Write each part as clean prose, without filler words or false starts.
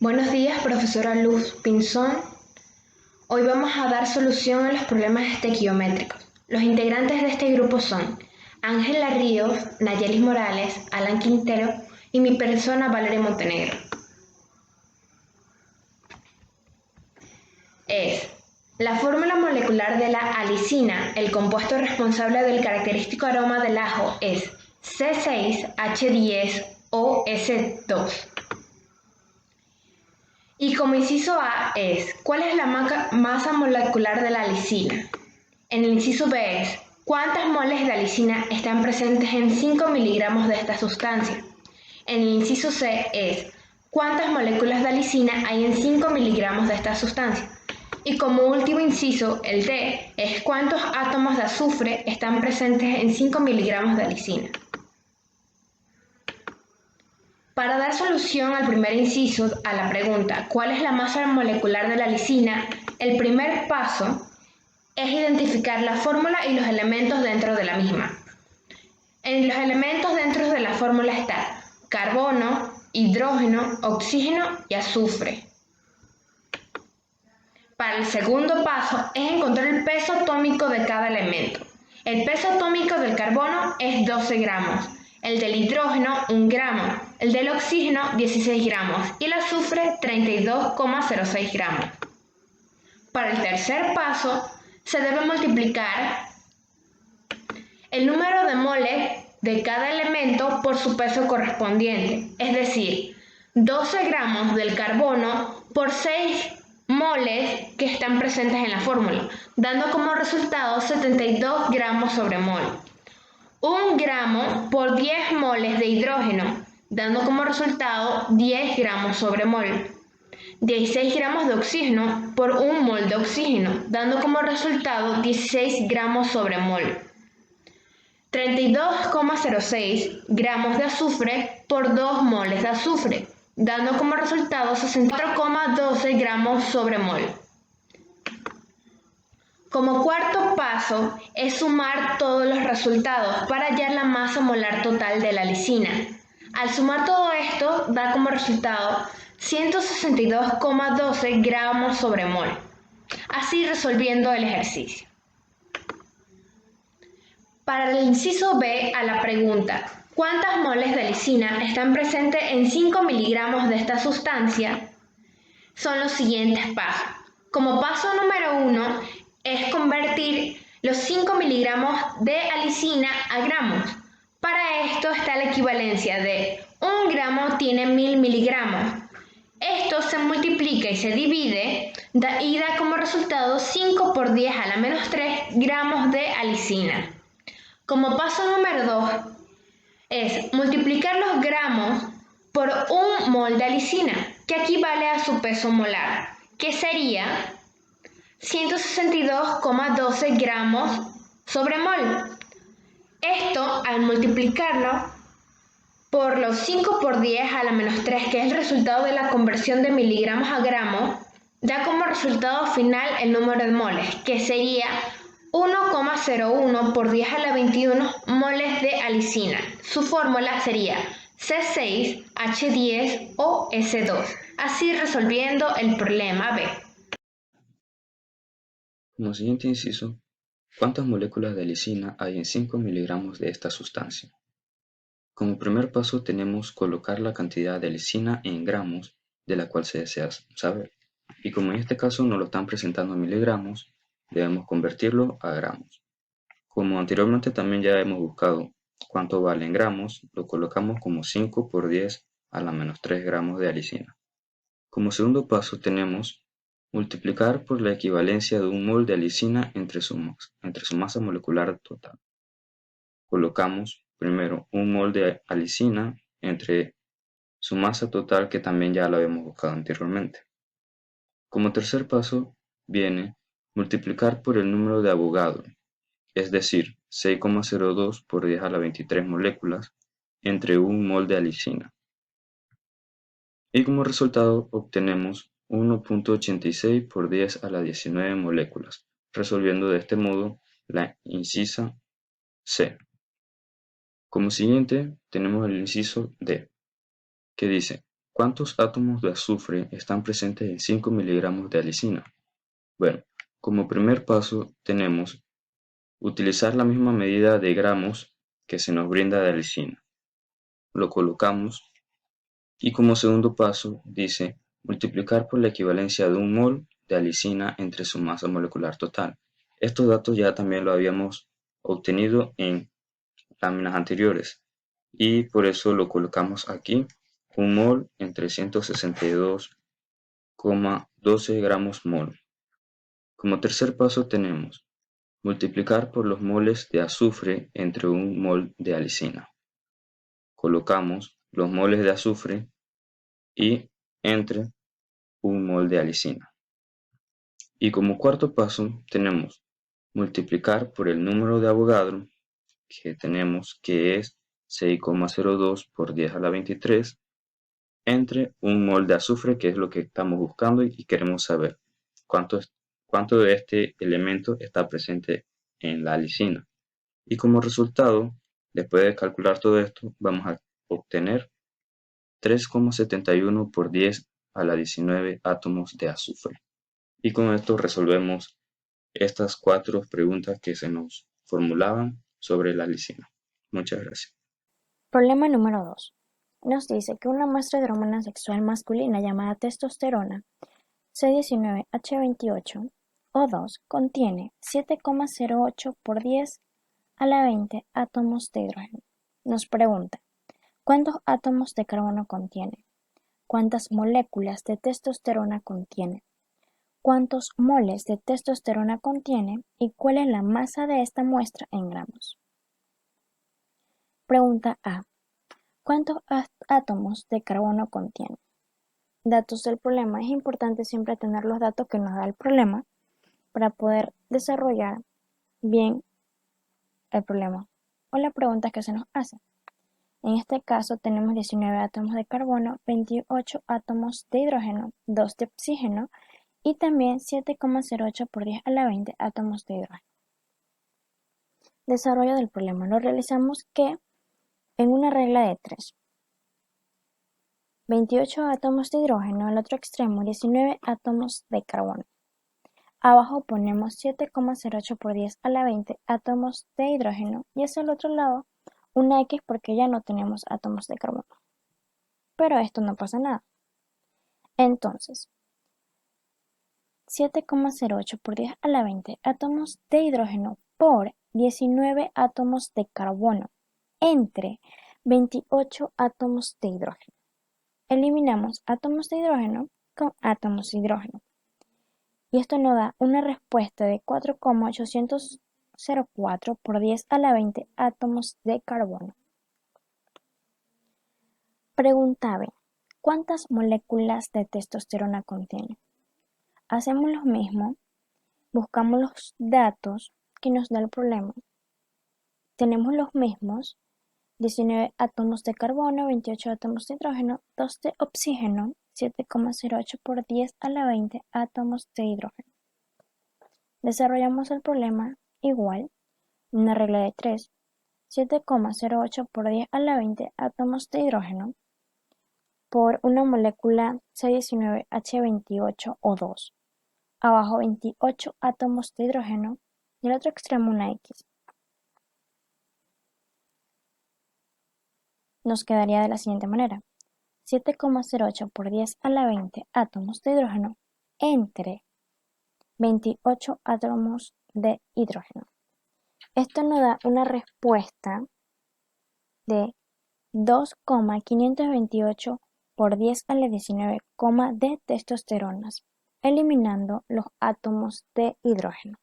Buenos días, profesora Luz Pinzón. Hoy vamos a dar solución a los problemas estequiométricos. Los integrantes de este grupo son Ángela Ríos, Nayelis Morales, Alan Quintero y mi persona Valeria Montenegro. La fórmula molecular de la alicina, el compuesto responsable del característico aroma del ajo, es C6H10OS2. Y como inciso A es, ¿cuál es la masa molecular de la alicina? En el inciso B es, ¿cuántas moles de alicina están presentes en 5 miligramos de esta sustancia? En el inciso C es, ¿cuántas moléculas de alicina hay en 5 miligramos de esta sustancia? Y como último inciso, el D, es cuántos átomos de azufre están presentes en 5 miligramos de alicina. Para dar solución al primer inciso a la pregunta ¿cuál es la masa molecular de la alicina?, el primer paso es identificar la fórmula y los elementos dentro de la misma. En los elementos dentro de la fórmula está carbono, hidrógeno, oxígeno y azufre. Para el segundo paso es encontrar el peso atómico de cada elemento. El peso atómico del carbono es 12 gramos, el del hidrógeno 1 gramo, el del oxígeno 16 gramos y el azufre 32,06 gramos. Para el tercer paso se debe multiplicar el número de moles de cada elemento por su peso correspondiente, es decir, 12 gramos del carbono por 6 moles que están presentes en la fórmula, dando como resultado 72 gramos sobre mol. 1 gramo por 10 moles de hidrógeno, dando como resultado 10 gramos sobre mol. 16 gramos de oxígeno por 1 mol de oxígeno, dando como resultado 16 gramos sobre mol. 32,06 gramos de azufre por 2 moles de azufre, dando como resultado 64,12 gramos sobre mol. Como cuarto paso es sumar todos los resultados para hallar la masa molar total de la alicina. Al sumar todo esto da como resultado 162,12 gramos sobre mol. Así resolviendo el ejercicio. Para el inciso B a la pregunta ¿cuántas moles de alicina están presentes en 5 miligramos de esta sustancia?, son los siguientes pasos. Como paso número 1 es convertir los 5 miligramos de alicina a gramos. Para esto está la equivalencia de 1 gramo tiene 1000 miligramos. Esto se multiplica y se divide y da como resultado 5 por 10 a la menos 3 gramos de alicina. Como paso número 2 es multiplicar los gramos por 1 mol de alicina, que equivale a su peso molar, que sería 162,12 gramos sobre mol. Esto, al multiplicarlo por los 5 por 10 a la menos 3, que es el resultado de la conversión de miligramos a gramos, da como resultado final el número de moles, que sería 1,01 por 10 a la 21 moles de alicina. Su fórmula sería C6H10OS2. Así resolviendo el problema B. Como siguiente inciso, ¿cuántas moléculas de alicina hay en 5 miligramos de esta sustancia? Como primer paso tenemos colocar la cantidad de alicina en gramos de la cual se desea saber. Y como en este caso nos lo están presentando en miligramos, debemos convertirlo a gramos. Como anteriormente también ya hemos buscado cuánto vale en gramos, lo colocamos como 5 por 10 a la menos 3 gramos de alicina. Como segundo paso tenemos multiplicar por la equivalencia de 1 mol de alicina entre su masa molecular total. Colocamos primero 1 mol de alicina entre su masa total, que también ya lo habíamos buscado anteriormente. Como tercer paso viene multiplicar por el número de Avogadro, es decir, 6,02 por 10 a la 23 moléculas entre 1 mol de alicina. Y como resultado obtenemos 1,86 por 10 a la 19 moléculas, resolviendo de este modo la incisa C. Como siguiente tenemos el inciso D, que dice ¿cuántos átomos de azufre están presentes en 5 miligramos de alicina? Bueno, como primer paso tenemos utilizar la misma medida de gramos que se nos brinda de alicina. Lo colocamos y como segundo paso dice multiplicar por la equivalencia de un mol de alicina entre su masa molecular total. Estos datos ya también lo habíamos obtenido en láminas anteriores y por eso lo colocamos aquí, un mol entre 162,12 gramos mol. Como tercer paso tenemos multiplicar por los moles de azufre entre un mol de alicina. Colocamos los moles de azufre y entre un mol de alicina. Y como cuarto paso tenemos multiplicar por el número de Avogadro que tenemos, que es 6,02 por 10 a la 23 entre un mol de azufre, que es lo que estamos buscando y queremos saber cuánto de este elemento está presente en la alicina. Y como resultado, después de calcular todo esto, vamos a obtener 3,71 por 10 a la 19 átomos de azufre. Y con esto resolvemos estas 4 preguntas que se nos formulaban sobre la alicina. Muchas gracias. Problema número 2. Nos dice que una muestra de hormona sexual masculina llamada testosterona, C19H28O2, contiene 7,08 por 10 a la 20 átomos de hidrógeno. Nos pregunta, ¿cuántos átomos de carbono contiene? ¿Cuántas moléculas de testosterona contiene? ¿Cuántos moles de testosterona contiene? ¿Y cuál es la masa de esta muestra en gramos? Pregunta A. ¿Cuántos átomos de carbono contiene? Datos del problema. Es importante siempre tener los datos que nos da el problema para poder desarrollar bien el problema o la pregunta que se nos hace. En este caso tenemos 19 átomos de carbono, 28 átomos de hidrógeno, 2 de oxígeno y también 7,08 por 10 a la 20 átomos de hidrógeno. Desarrollo del problema. Lo realizamos que en una regla de 3. 28 átomos de hidrógeno, al otro extremo 19 átomos de carbono. Abajo ponemos 7,08 por 10 a la 20 átomos de hidrógeno y hacia el otro lado una X porque ya no tenemos átomos de carbono. Pero esto no pasa nada. Entonces, 7,08 por 10 a la 20 átomos de hidrógeno por 19 átomos de carbono entre 28 átomos de hidrógeno. Eliminamos átomos de hidrógeno con átomos de hidrógeno. Y esto nos da una respuesta de 4,804 por 10 a la 20 átomos de carbono. Pregunta B. ¿Cuántas moléculas de testosterona contiene? Hacemos lo mismo, buscamos los datos que nos da el problema. Tenemos los mismos, 19 átomos de carbono, 28 átomos de hidrógeno, 2 de oxígeno, 7,08 por 10 a la 20 átomos de hidrógeno. Desarrollamos el problema igual, una regla de 3, 7,08 por 10 a la 20 átomos de hidrógeno por una molécula C19H28O2. Abajo 28 átomos de hidrógeno y al otro extremo una X. Nos quedaría de la siguiente manera. 7,08 por 10 a la 20 átomos de hidrógeno entre 28 átomos de hidrógeno. Esto nos da una respuesta de 2,528 por 10 a la 19, de testosteronas, eliminando los átomos de hidrógeno.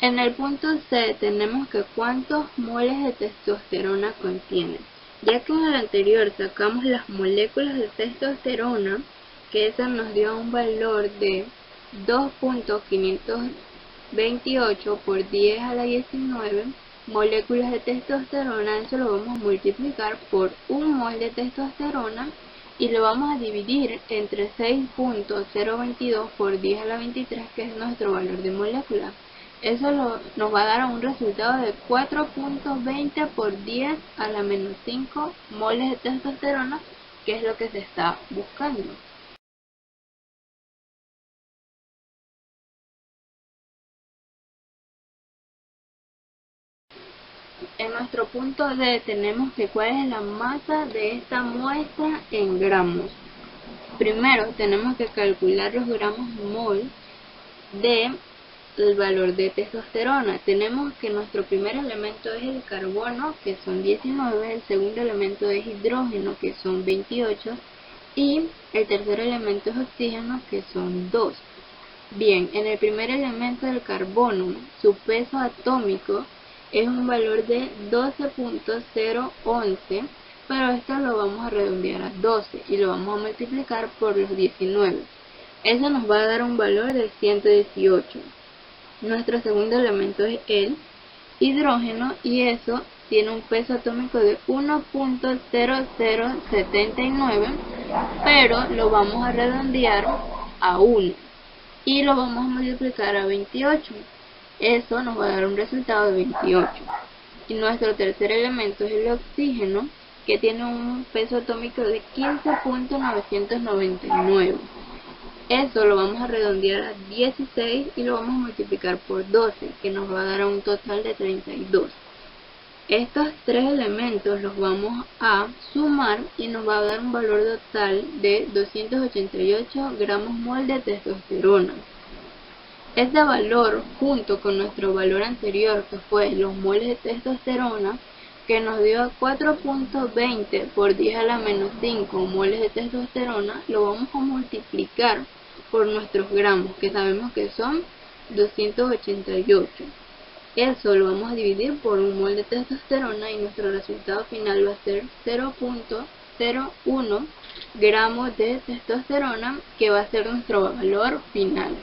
En el punto C tenemos que cuántos moles de testosterona contiene. Ya que en el anterior sacamos las moléculas de testosterona, que esa nos dio un valor de 2,528 por 10 a la 19 moléculas de testosterona. Eso lo vamos a multiplicar por un mol de testosterona y lo vamos a dividir entre 6,022 por 10 a la 23, que es nuestro valor de molécula. Eso nos va a dar un resultado de 4.20 por 10 a la menos 5 moles de testosterona, que es lo que se está buscando. En nuestro punto D tenemos que cuál es la masa de esta muestra en gramos. Primero tenemos que calcular los gramos mol de el valor de testosterona. Tenemos que nuestro primer elemento es el carbono, que son 19, el segundo elemento es hidrógeno, que son 28, y el tercer elemento es oxígeno, que son 2. Bien, en el primer elemento del carbono, su peso atómico es un valor de 12.011, pero esto lo vamos a redondear a 12 y lo vamos a multiplicar por los 19. Eso nos va a dar un valor de 118. Nuestro segundo elemento es el hidrógeno y eso tiene un peso atómico de 1.0079, pero lo vamos a redondear a 1 y lo vamos a multiplicar a 28. Eso nos va a dar un resultado de 28. Y nuestro tercer elemento es el oxígeno, que tiene un peso atómico de 15.999. Eso lo vamos a redondear a 16 y lo vamos a multiplicar por 12, que nos va a dar un total de 32. Estos tres elementos los vamos a sumar y nos va a dar un valor total de 288 gramos mol de testosterona. Este valor, junto con nuestro valor anterior, que fue los moles de testosterona, que nos dio 4.20 por 10 a la menos 5 moles de testosterona, lo vamos a multiplicar por nuestros gramos, que sabemos que son 288. Eso lo vamos a dividir por un mol de testosterona y nuestro resultado final va a ser 0.01 gramos de testosterona, que va a ser nuestro valor final.